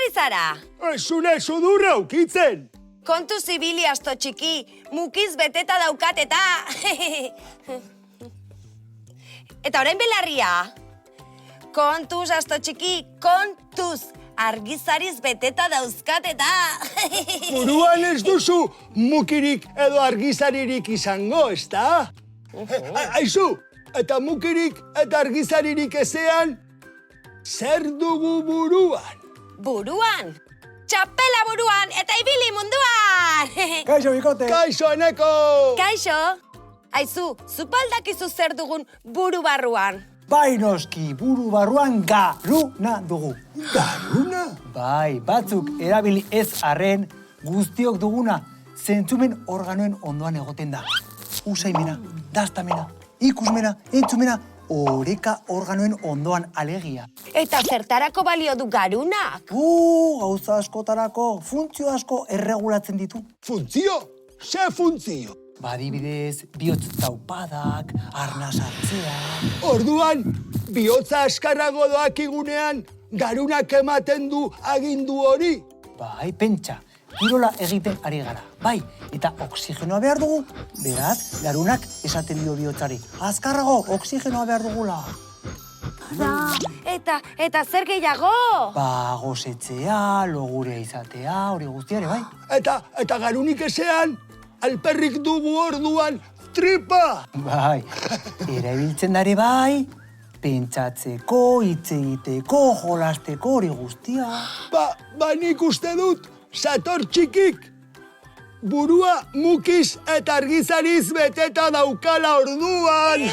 ari zara? Zure sudurra ukitzen. Kontu zibili asto txiki, mukiz beteta daukat eta... Eta orain belarria. Kontuz asto txiki, kontuz. Argizariz beteta dauzkat eta... Buruan ez duzu mukirik edo argizaririk izango, ezta? Aizu, eta mukirik eta argizaririk ezean, zer dugu buruan? Buruan? Txapela buruan eta ibili munduan! Kaixo, bikote! Kaixo, Eneko! Kaixo! Aizu, zupaldakizu zer dugun buru barruan. Bai noski, buru barruan garuna dugu. Garuna? Bai, batzuk erabili ez arren guztiok duguna zentzumen organoen ondoan egoten da. Usaimena, daztamena, ikusmena, entzumena, oreka organoen ondoan alegia. Eta zertarako balio du garunak? Gauza askotarako, funtzio asko erregulatzen ditu. Funtzio? Ze funtzio? Badibidez, bihotz taupadak, arnaz hartzea... Orduan, bihotza askarrago doak igunean, garunak ematen du agindu hori. Bai, pentsa, kirola egiten ari gara. Bai, eta oksigenoa behar dugu. Beraz, garunak esaten dio bihotzari. Azkarrago, oksigenoa behar dugula. Eta zer gehiago? Ba, gozetzea, logurea izatea, hori guztiare, bai. Eta garunik ezean, alperrik dugu orduan tripa. Bai, erabiltzen dare bai, pentsatzeko, hitz egiteko, jolasteko, hori guztia. Ba nik uste dut, sator txikik, burua mukiz eta argizariz beteta daukala orduan.